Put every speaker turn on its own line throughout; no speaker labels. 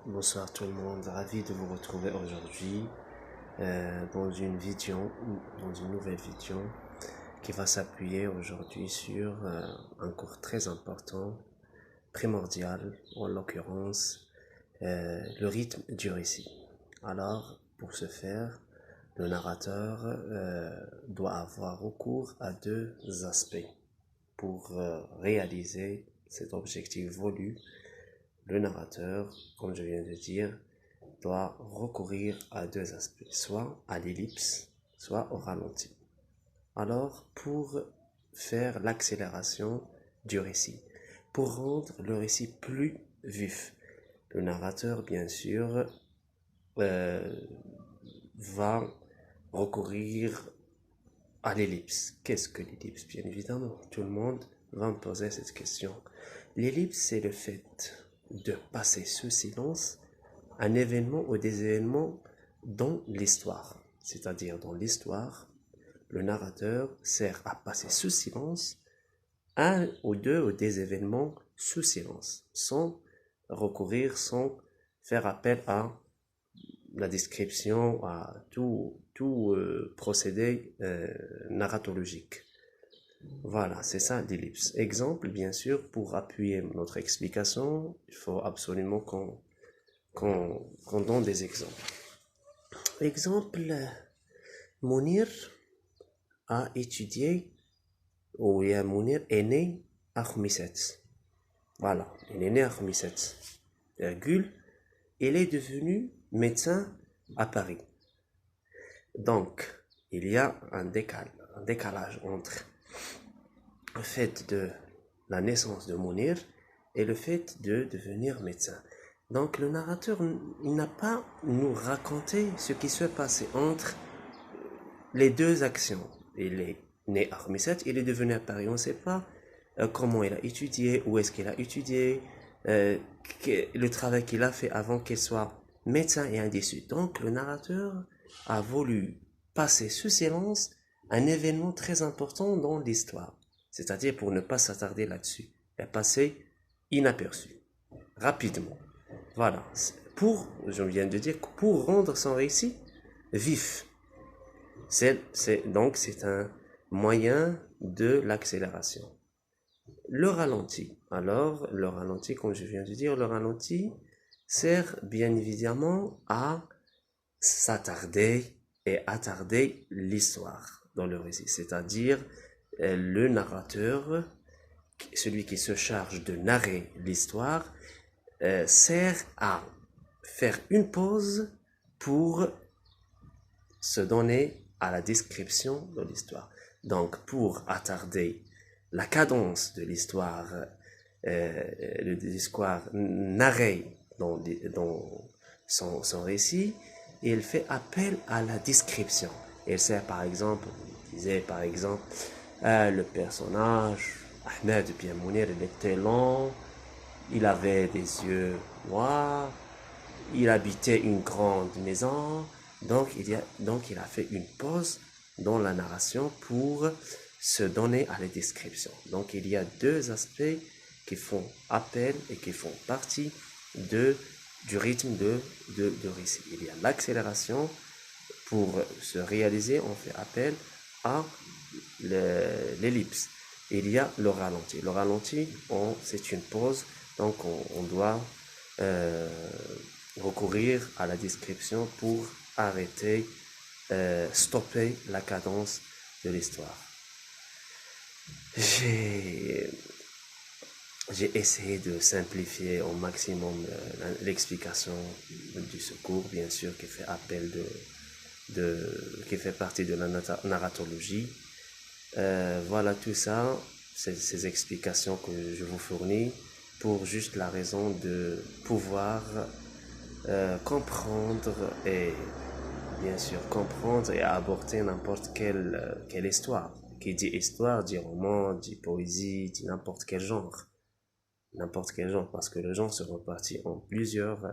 Bonsoir tout le monde, ravi de vous retrouver aujourd'hui dans une nouvelle vidéo qui va s'appuyer aujourd'hui sur un cours très important, primordial en l'occurrence, le rythme du récit. Alors, pour ce faire, le narrateur doit avoir recours à deux aspects pour réaliser cet objectif voulu. Le narrateur, comme je viens de dire, doit recourir à deux aspects, soit à l'ellipse, soit au ralenti. Alors, pour faire l'accélération du récit, pour rendre le récit plus vif, le narrateur, bien sûr, euh, va recourir à l'ellipse. Qu'est-ce que l'ellipse? Bien évidemment, tout le monde va me poser cette question. L'ellipse, c'est le fait de passer sous silence un événement ou des événements dans l'histoire. C'est-à-dire dans l'histoire, le narrateur sert à passer sous silence un ou des événements sous silence, sans recourir, sans faire appel à la description, à tout procédé narratologique. Voilà, c'est ça l'ellipse. Exemple, bien sûr, pour appuyer notre explication, il faut absolument qu'on donne des exemples. Exemple, Mounir a étudié, ou bien Mounir est né à Khmisset. Voilà, il est né à Khmisset. Virgule, il est devenu médecin à Paris. Donc, il y a un décalage entre le fait de la naissance de Mounir et le fait de devenir médecin. Donc le narrateur, il n'a pas nous raconté ce qui se passait entre les deux actions. Il est né à Khmisset, il est devenu à Paris. On ne sait pas comment il a étudié, où est-ce qu'il a étudié, le travail qu'il a fait avant qu'il soit médecin et ainsi de suite. Donc le narrateur a voulu passer sous silence un événement très important dans l'histoire. C'est-à-dire pour ne pas s'attarder là-dessus. Il a passé inaperçu, rapidement. Voilà. Je viens de dire, pour rendre son récit vif. Donc c'est un moyen de l'accélération. Le ralenti. Alors, le ralenti, comme je viens de dire, le ralenti sert bien évidemment à s'attarder et attarder l'histoire dans le récit. C'est-à-dire, le narrateur, celui qui se charge de narrer l'histoire, sert à faire une pause pour se donner à la description de l'histoire. Donc, pour attarder la cadence de l'histoire, le discours narré dans son récit, il fait appel à la description. Il sert par exemple, il disait par exemple, le personnage, Ahmed bien Mounir, il était lent, il avait des yeux noirs, il habitait une grande maison, donc il a fait une pause dans la narration pour se donner à la description. Donc il y a deux aspects qui font appel et qui font partie du rythme de récit. Il y a l'accélération. Pour se réaliser, on fait appel à l'ellipse. Il y a le ralenti. Le ralenti, c'est une pause, donc on doit euh, recourir à la description pour arrêter, stopper la cadence de l'histoire. J'ai j'ai essayé de simplifier au maximum l'explication du secours, bien sûr, qui fait appel qui fait partie de la narratologie. Voilà tout ça, ces explications que je vous fournis pour juste la raison de pouvoir comprendre et bien sûr comprendre et aborder n'importe quelle histoire. Qui dit histoire, dit roman, dit poésie, dit n'importe quel genre. N'importe quel genre, parce que le genre se repartit en plusieurs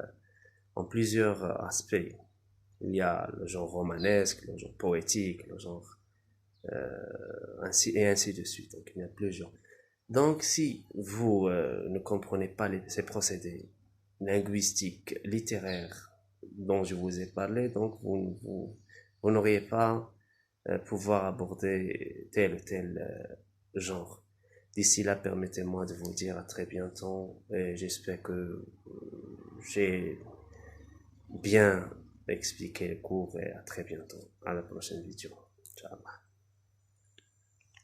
aspects. Il y a le genre romanesque, le genre poétique, le genre ainsi de suite. Donc il y a plusieurs. Donc si vous ne comprenez pas ces procédés linguistique, littéraire dont je vous ai parlé, donc vous n'auriez pas pouvoir aborder tel ou tel genre. D'ici là, permettez-moi de vous dire à très bientôt et j'espère que j'ai bien expliqué le cours et à très bientôt. À la prochaine vidéo. Ciao.